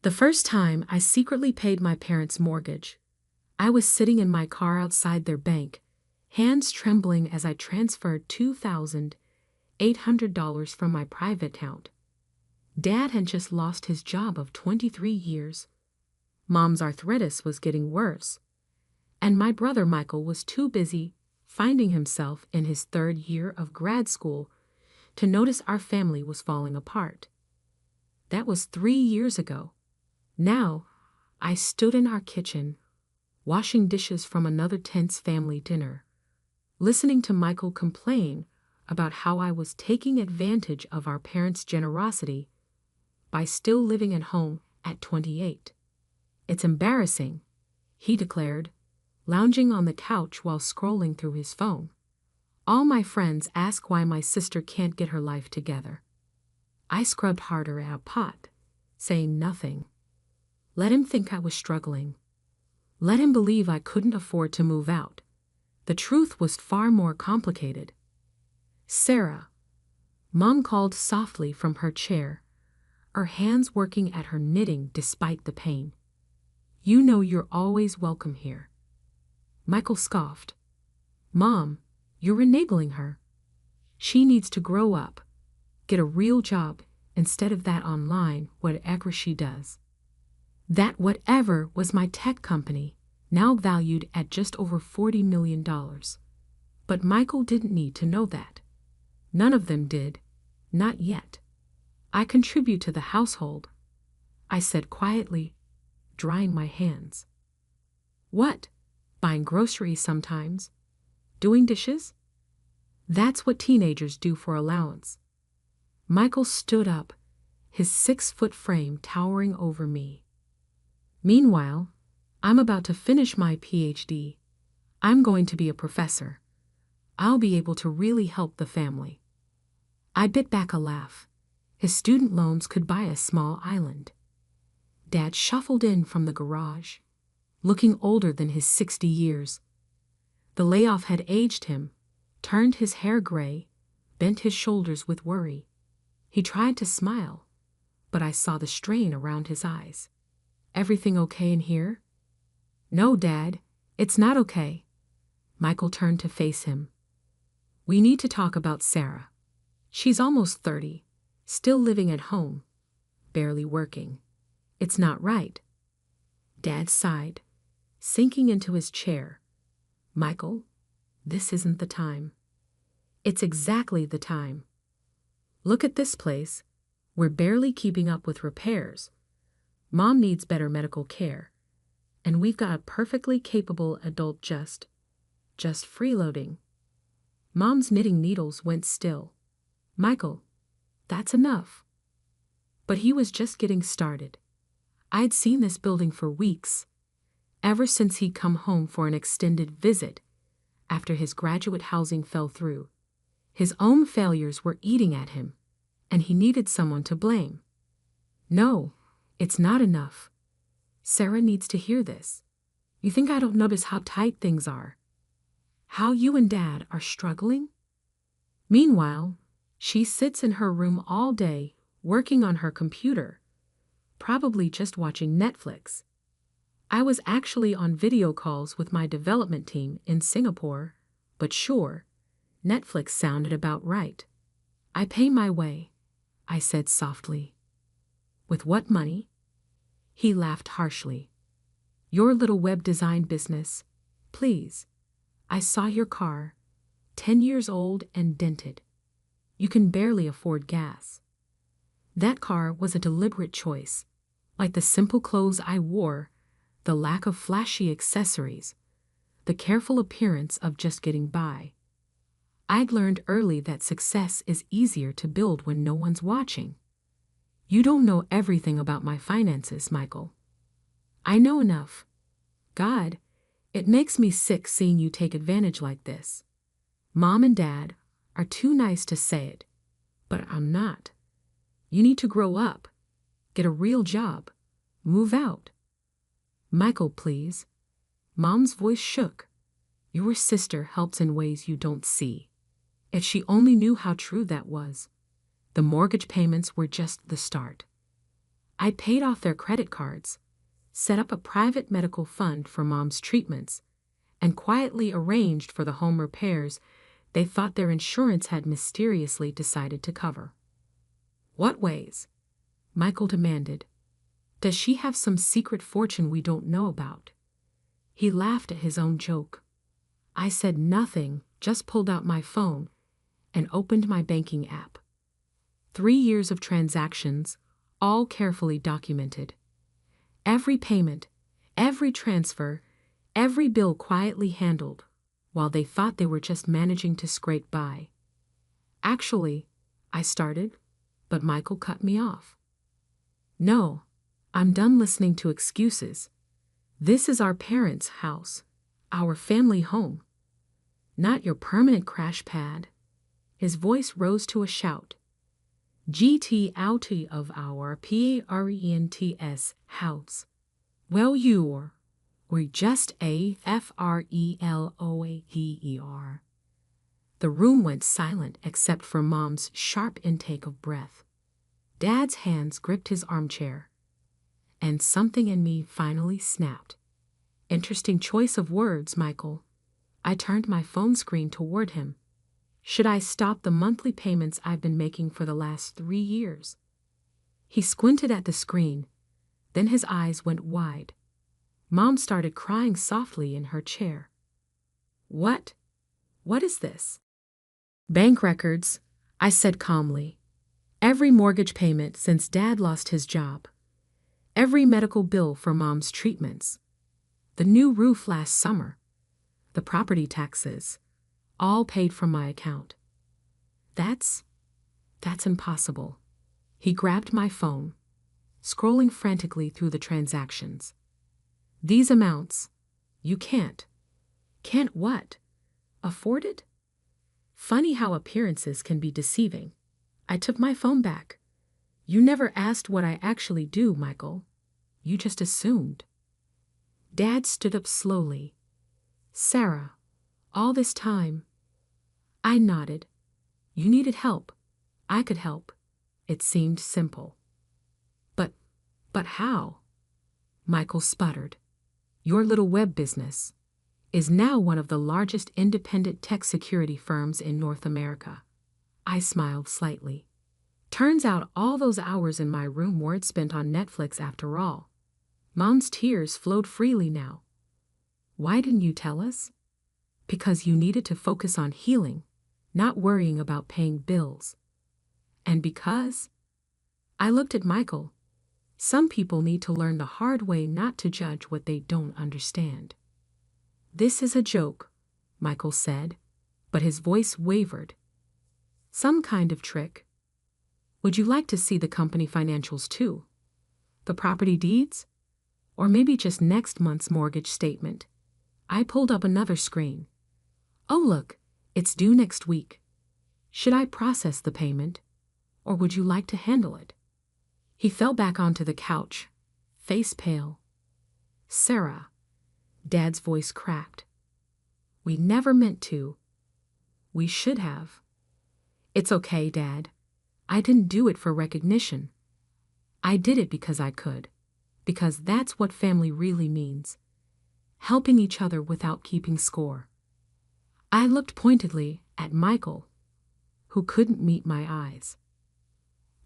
The first time I secretly paid my parents' mortgage, I was sitting in my car outside their bank, hands trembling as I transferred $2,800 from my private account. Dad had just lost his job of 23 years. Mom's arthritis was getting worse. And my brother Michael was too busy finding himself in his third year of grad school to notice our family was falling apart. That was 3 years ago. Now, I stood in our kitchen, washing dishes from another tense family dinner, listening to Michael complain about how I was taking advantage of our parents' generosity by still living at home at 28. "It's embarrassing," he declared, lounging on the couch while scrolling through his phone. "All my friends ask why my sister can't get her life together." I scrubbed harder at a pot, saying nothing. Let him think I was struggling. Let him believe I couldn't afford to move out. The truth was far more complicated. "Sarah," Mom called softly from her chair, her hands working at her knitting despite the pain. "You know you're always welcome here." Michael scoffed. "Mom, you're enabling her. She needs to grow up, get a real job instead of that online whatever she does." That whatever was my tech company, now valued at just over $40 million. But Michael didn't need to know that. None of them did. Not yet. "I contribute to the household," I said quietly, drying my hands. "What? Buying groceries sometimes? Doing dishes?" "That's what teenagers do for allowance." Michael stood up, his 6-foot frame towering over me. "Meanwhile, I'm about to finish my PhD. I'm going to be a professor. I'll be able to really help the family." I bit back a laugh. His student loans could buy a small island. Dad shuffled in from the garage, looking older than his 60 years. The layoff had aged him, turned his hair gray, bent his shoulders with worry. He tried to smile, but I saw the strain around his eyes. "Everything okay in here?" "No, Dad, it's not okay." Michael turned to face him. "We need to talk about Sarah. She's almost 30, still living at home, barely working. It's not right." Dad sighed, sinking into his chair. "Michael, this isn't the time." "It's exactly the time. Look at this place. We're barely keeping up with repairs. Mom needs better medical care. And we've got a perfectly capable adult just freeloading." Mom's knitting needles went still. "Michael, that's enough." But he was just getting started. I'd seen this building for weeks, ever since he'd come home for an extended visit after his graduate housing fell through. His own failures were eating at him, and he needed someone to blame. "No, it's not enough. Sarah needs to hear this. You think I don't notice how tight things are? How you and Dad are struggling?" Meanwhile, she sits in her room all day, working on her computer, probably just watching Netflix. I was actually on video calls with my development team in Singapore, but sure, Netflix sounded about right. "I pay my way," I said softly. "With what money?" He laughed harshly. "Your little web design business. Please. I saw your car, 10 years old and dented. You can barely afford gas." That car was a deliberate choice, like the simple clothes I wore, the lack of flashy accessories, the careful appearance of just getting by. I'd learned early that success is easier to build when no one's watching. "You don't know everything about my finances, Michael." "I know enough. God, it makes me sick seeing you take advantage like this. Mom and Dad are too nice to say it, but I'm not. You need to grow up, get a real job, move out." "Michael, please." Mom's voice shook. "Your sister helps in ways you don't see." If she only knew how true that was. The mortgage payments were just the start. I paid off their credit cards, set up a private medical fund for Mom's treatments, and quietly arranged for the home repairs they thought their insurance had mysteriously decided to cover. What ways? Michael demanded. Does she have some secret fortune we don't know about? He laughed at his own joke. I said nothing, just pulled out my phone and opened my banking app. 3 years of transactions, all carefully documented. Every payment, every transfer, every bill quietly handled, while they thought they were just managing to scrape by. Actually, I started, but Michael cut me off. No, I'm done listening to excuses. This is our parents' house, our family home, not your permanent crash pad. His voice rose to a shout. GT out of our parents' house. Well, we're just a freeloader. The room went silent except for Mom's sharp intake of breath. Dad's hands gripped his armchair, and something in me finally snapped. Interesting choice of words, Michael. I turned my phone screen toward him. Should I stop the monthly payments I've been making for the last 3 years? He squinted at the screen, then his eyes went wide. Mom started crying softly in her chair. What? What is this? Bank records, I said calmly. Every mortgage payment since Dad lost his job. Every medical bill for Mom's treatments. The new roof last summer. The property taxes. All paid from my account. That's impossible. He grabbed my phone, scrolling frantically through the transactions. These amounts, you can't. Can't what? Afford it? Funny how appearances can be deceiving. I took my phone back. You never asked what I actually do, Michael. You just assumed. Dad stood up slowly. Sarah, all this time. I nodded. You needed help. I could help. It seemed simple. But how? Michael sputtered. Your little web business is now one of the largest independent tech security firms in North America. I smiled slightly. Turns out all those hours in my room weren't spent on Netflix after all. Mom's tears flowed freely now. Why didn't you tell us? Because you needed to focus on healing, not worrying about paying bills. And because? I looked at Michael. Some people need to learn the hard way not to judge what they don't understand. This is a joke, Michael said, but his voice wavered. Some kind of trick. Would you like to see the company financials too? The property deeds? Or maybe just next month's mortgage statement? I pulled up another screen. Oh look, it's due next week. Should I process the payment? Or would you like to handle it? He fell back onto the couch, face pale. Sarah, Dad's voice cracked. We never meant to. We should have. It's okay, Dad. I didn't do it for recognition. I did it because I could. Because that's what family really means. Helping each other without keeping score. I looked pointedly at Michael, who couldn't meet my eyes.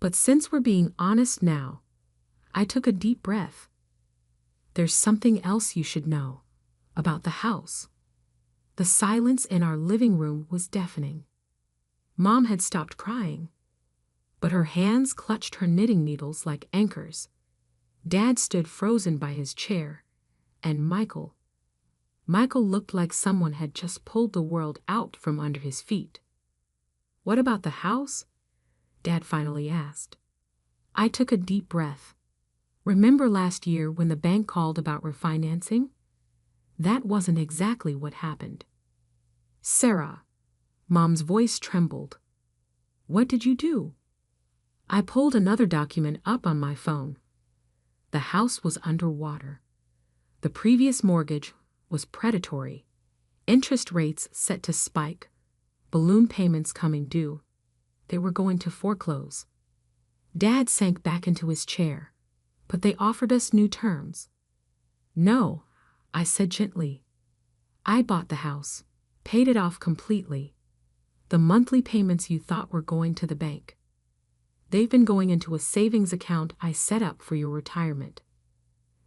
But since we're being honest now, I took a deep breath. There's something else you should know about the house. The silence in our living room was deafening. Mom had stopped crying, but her hands clutched her knitting needles like anchors. Dad stood frozen by his chair, and Michael looked like someone had just pulled the world out from under his feet. What about the house? Dad finally asked. I took a deep breath. Remember last year when the bank called about refinancing? That wasn't exactly what happened. Sarah, Mom's voice trembled. What did you do? I pulled another document up on my phone. The house was underwater. The previous mortgage was predatory. Interest rates set to spike. Balloon payments coming due. They were going to foreclose. Dad sank back into his chair. But they offered us new terms. No, I said gently. I bought the house, paid it off completely. The monthly payments you thought were going to the bank. They've been going into a savings account I set up for your retirement.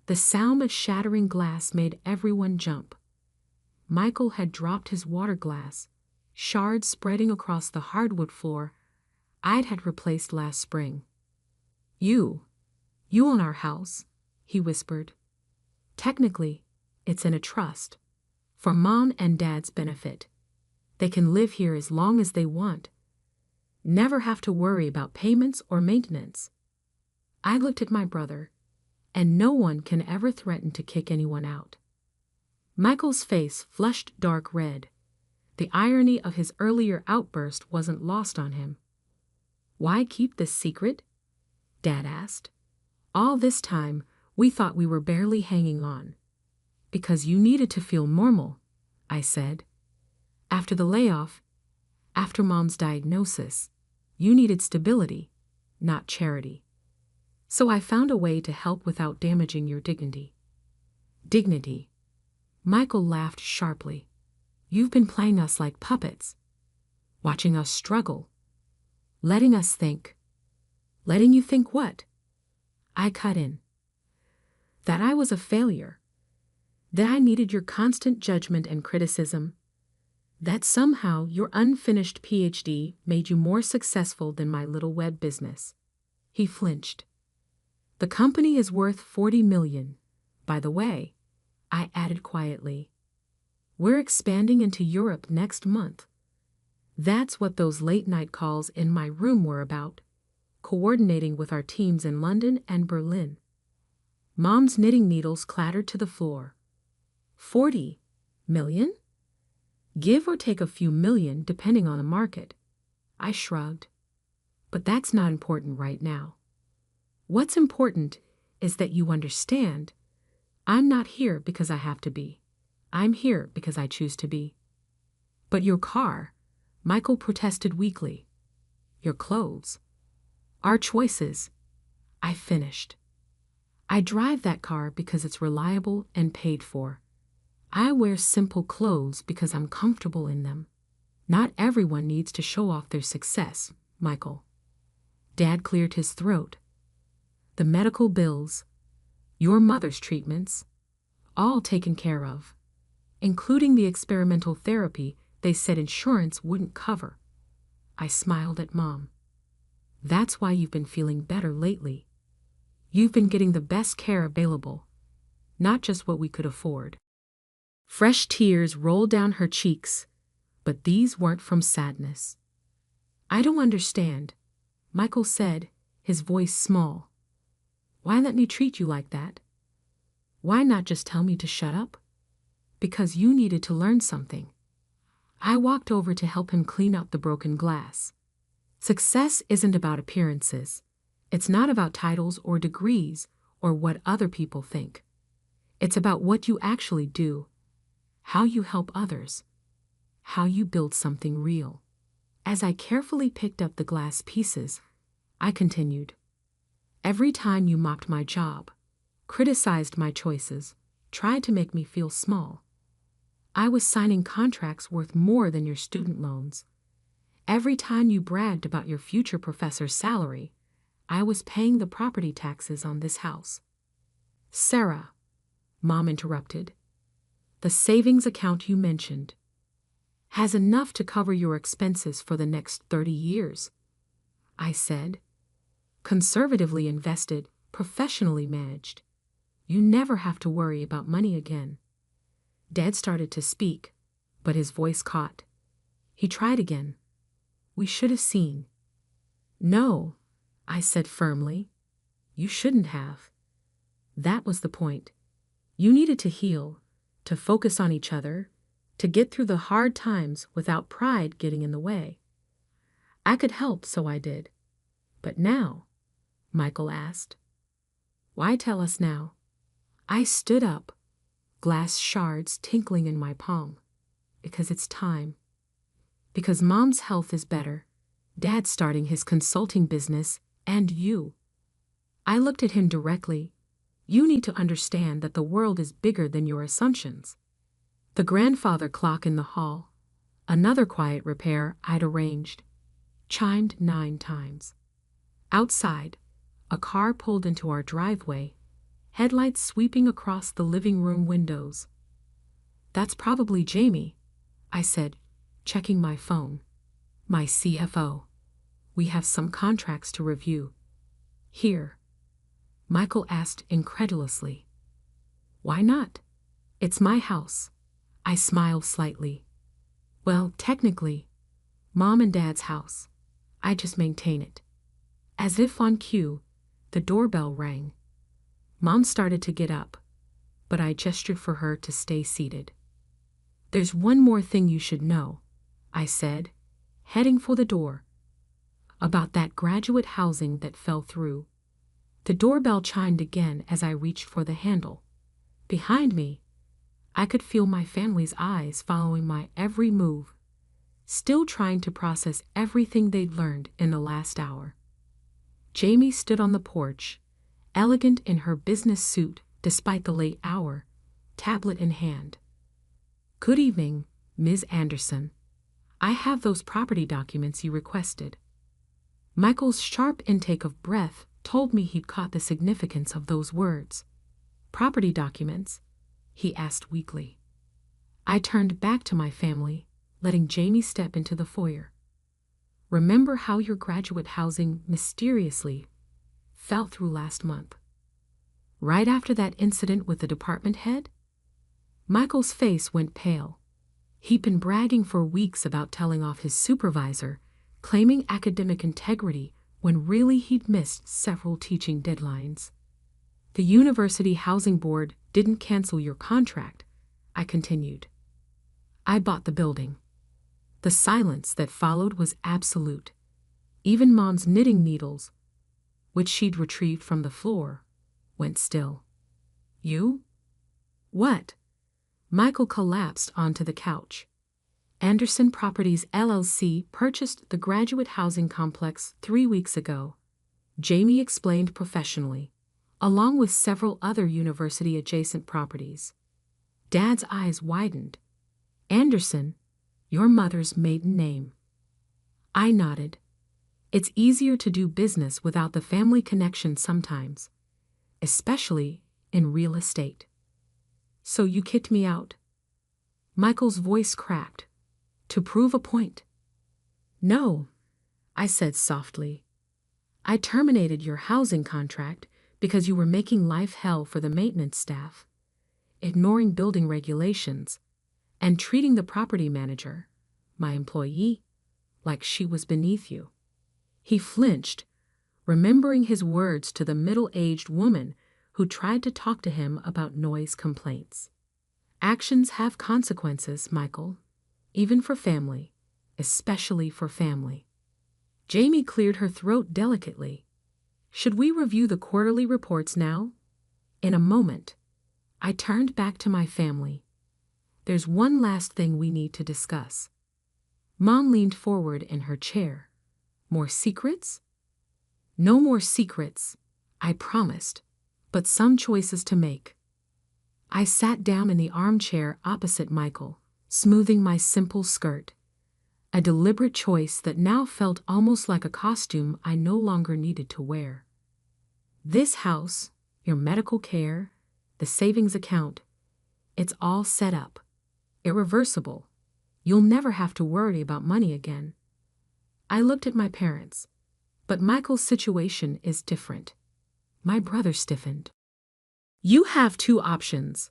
The sound of shattering glass made everyone jump. Michael had dropped his water glass, shards spreading across the hardwood floor I'd had replaced last spring. You own our house, he whispered. Technically, it's in a trust, for Mom and Dad's benefit. They can live here as long as they want. Never have to worry about payments or maintenance. I looked at my brother, and no one can ever threaten to kick anyone out. Michael's face flushed dark red. The irony of his earlier outburst wasn't lost on him. Why keep this secret? Dad asked. All this time, we thought we were barely hanging on. Because you needed to feel normal, I said. After the layoff, after Mom's diagnosis, you needed stability, not charity. So I found a way to help without damaging your dignity. Dignity. Michael laughed sharply. You've been playing us like puppets, watching us struggle, letting us think. Letting you think what? I cut in. That I was a failure. That I needed your constant judgment and criticism. That somehow your unfinished PhD made you more successful than my little web business. He flinched. The company is worth $40 million. By the way, I added quietly. We're expanding into Europe next month. That's what those late-night calls in my room were about, coordinating with our teams in London and Berlin. Mom's knitting needles clattered to the floor. 40 million? Give or take a few million depending on the market. I shrugged. But that's not important right now. What's important is that you understand I'm not here because I have to be. I'm here because I choose to be. But your car, Michael protested weakly. Your clothes. Our choices. I finished. I drive that car because it's reliable and paid for. I wear simple clothes because I'm comfortable in them. Not everyone needs to show off their success, Michael. Dad cleared his throat. The medical bills, your mother's treatments, all taken care of, including the experimental therapy they said insurance wouldn't cover. I smiled at Mom. That's why you've been feeling better lately. You've been getting the best care available, not just what we could afford. Fresh tears rolled down her cheeks, but these weren't from sadness. I don't understand, Michael said, his voice small. Why let me treat you like that? Why not just tell me to shut up? Because you needed to learn something. I walked over to help him clean out the broken glass. Success isn't about appearances. It's not about titles or degrees or what other people think. It's about what you actually do, how you help others, how you build something real. As I carefully picked up the glass pieces, I continued. Every time you mocked my job, criticized my choices, tried to make me feel small, I was signing contracts worth more than your student loans. Every time you bragged about your future professor's salary, I was paying the property taxes on this house. Sarah, Mom interrupted, the savings account you mentioned has enough to cover your expenses for the next 30 years. I said, conservatively invested, professionally managed. You never have to worry about money again. Dad started to speak, but his voice caught. He tried again. We should have seen. No, I said firmly. You shouldn't have. That was the point. You needed to heal, to focus on each other, to get through the hard times without pride getting in the way. I could help, so I did. But now, Michael asked. Why tell us now? I stood up, glass shards tinkling in my palm. Because it's time. Because Mom's health is better, Dad's starting his consulting business, and you. I looked at him directly. You need to understand that the world is bigger than your assumptions. The grandfather clock in the hall, another quiet repair I'd arranged, chimed 9 times. Outside, a car pulled into our driveway, headlights sweeping across the living room windows. That's probably Jamie, I said, checking my phone. My CFO. We have some contracts to review. Here. Michael asked incredulously. Why not? It's my house. I smiled slightly. Well, technically, Mom and Dad's house. I just maintain it. As if on cue, the doorbell rang. Mom started to get up, but I gestured for her to stay seated. There's one more thing you should know, I said, heading for the door. About that graduate housing that fell through. The doorbell chimed again as I reached for the handle. Behind me, I could feel my family's eyes following my every move, still trying to process everything they'd learned in the last hour. Jamie stood on the porch, elegant in her business suit despite the late hour, tablet in hand. Good evening, Ms. Anderson. I have those property documents you requested. Michael's sharp intake of breath told me he'd caught the significance of those words. Property documents? He asked weakly. I turned back to my family, letting Jamie step into the foyer. Remember how your graduate housing mysteriously fell through last month? Right after that incident with the department head? Michael's face went pale. He'd been bragging for weeks about telling off his supervisor, claiming academic integrity when really he'd missed several teaching deadlines. The University Housing Board didn't cancel your contract, I continued. I bought the building. The silence that followed was absolute. Even Mom's knitting needles, which she'd retrieved from the floor, went still. You? What? Michael collapsed onto the couch. Anderson Properties LLC purchased the graduate housing complex 3 weeks ago, Jamie explained professionally, along with several other university-adjacent properties. Dad's eyes widened. Anderson, your mother's maiden name. I nodded. It's easier to do business without the family connection sometimes, especially in real estate. So you kicked me out? Michael's voice cracked. To prove a point. No, I said softly. I terminated your housing contract because you were making life hell for the maintenance staff, ignoring building regulations, and treating the property manager, my employee, like she was beneath you. He flinched, remembering his words to the middle-aged woman who tried to talk to him about noise complaints. Actions have consequences, Michael. Even for family, especially for family. Jamie cleared her throat delicately. Should we review the quarterly reports now? In a moment, I turned back to my family. There's one last thing we need to discuss. Mom leaned forward in her chair. More secrets? No more secrets, I promised, but some choices to make. I sat down in the armchair opposite Michael, smoothing my simple skirt, a deliberate choice that now felt almost like a costume I no longer needed to wear. This house, your medical care, the savings account, it's all set up, irreversible. You'll never have to worry about money again. I looked at my parents, but Michael's situation is different. My brother stiffened. You have 2 options,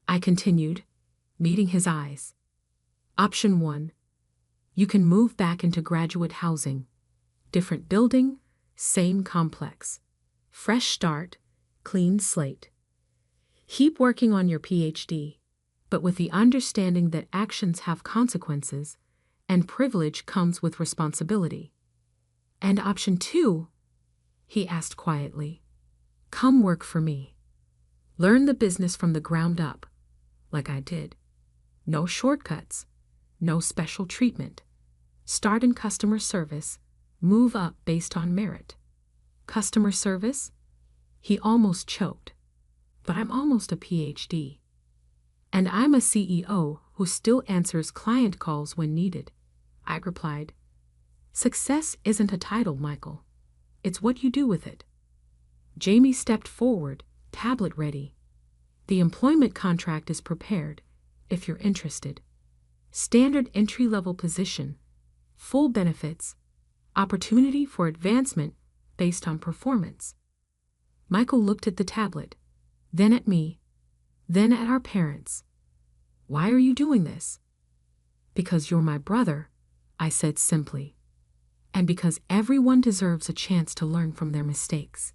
I continued, meeting his eyes. Option 1. You can move back into graduate housing. Different building, same complex. Fresh start, clean slate. Keep working on your PhD, but with the understanding that actions have consequences and privilege comes with responsibility. And option 2, he asked quietly. Come work for me. Learn the business from the ground up, like I did. No shortcuts, no special treatment. Start in customer service, move up based on merit. Customer service? He almost choked. But I'm almost a PhD. And I'm a CEO who still answers client calls when needed, I replied. Success isn't a title, Michael. It's what you do with it. Jamie stepped forward, tablet ready. The employment contract is prepared, if you're interested. Standard entry-level position, full benefits, opportunity for advancement based on performance. Michael looked at the tablet, then at me, then at our parents. Why are you doing this? Because you're my brother, I said simply. And because everyone deserves a chance to learn from their mistakes.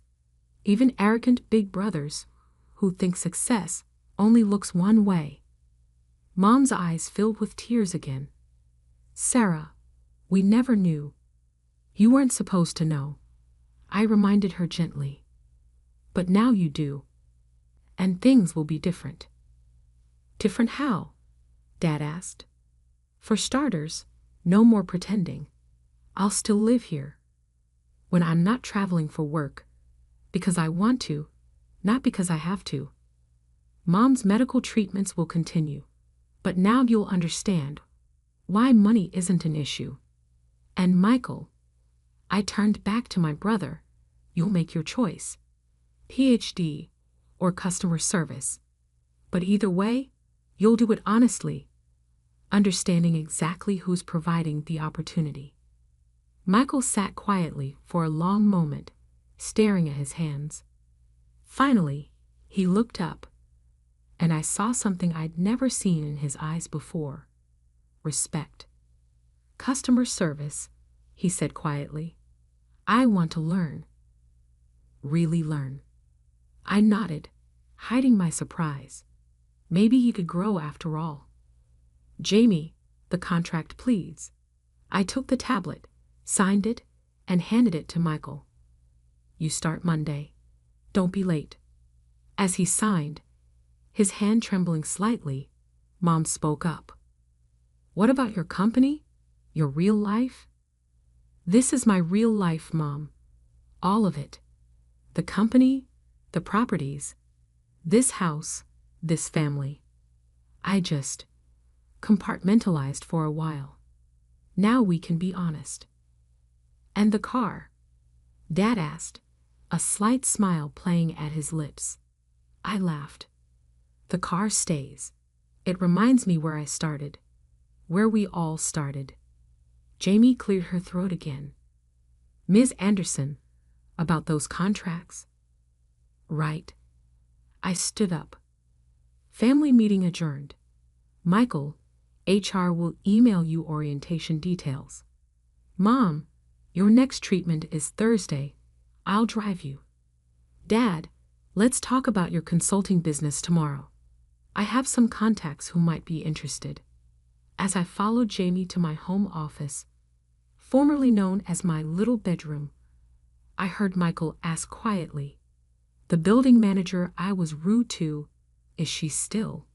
Even arrogant big brothers who think success only looks one way. Mom's eyes filled with tears again. Sarah, we never knew. You weren't supposed to know. I reminded her gently. But now you do. And things will be different. Different how? Dad asked. For starters, no more pretending. I'll still live here. When I'm not traveling for work. Because I want to, not because I have to. Mom's medical treatments will continue. But now you'll understand why money isn't an issue. And Michael, I turned back to my brother. You'll make your choice. PhD or customer service. But either way, you'll do it honestly, understanding exactly who's providing the opportunity. Michael sat quietly for a long moment, staring at his hands. Finally, he looked up, and I saw something I'd never seen in his eyes before. Respect. Customer service, he said quietly. I want to learn. Really learn. I nodded, hiding my surprise. Maybe he could grow after all. Jamie, the contract pleads. I took the tablet, signed it, and handed it to Michael. You start Monday. Don't be late. As he signed, his hand trembling slightly, Mom spoke up. What about your company? Your real life? This is my real life, Mom. All of it. The company, the properties, this house, this family. I just compartmentalized for a while. Now we can be honest. And the car? Dad asked, a slight smile playing at his lips. I laughed. The car stays. It reminds me where I started. Where we all started. Jamie cleared her throat again. Ms. Anderson, about those contracts? Right. I stood up. Family meeting adjourned. Michael, HR will email you orientation details. Mom, your next treatment is Thursday. I'll drive you. Dad, let's talk about your consulting business tomorrow. I have some contacts who might be interested. As I followed Jamie to my home office, formerly known as my little bedroom, I heard Michael ask quietly, the building manager I was rude to, is she still?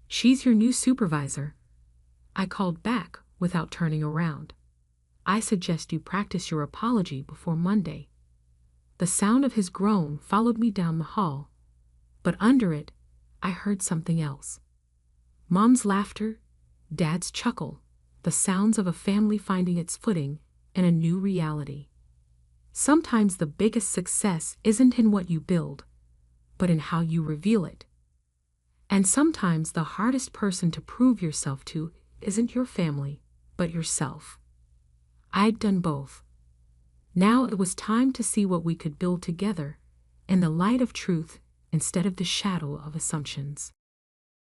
She's your new supervisor. I called back without turning around. I suggest you practice your apology before Monday. The sound of his groan followed me down the hall, but under it, I heard something else. Mom's laughter, Dad's chuckle, the sounds of a family finding its footing in a new reality. Sometimes the biggest success isn't in what you build, but in how you reveal it. And sometimes the hardest person to prove yourself to isn't your family, but yourself. I'd done both. Now it was time to see what we could build together in the light of truth instead of the shadow of assumptions.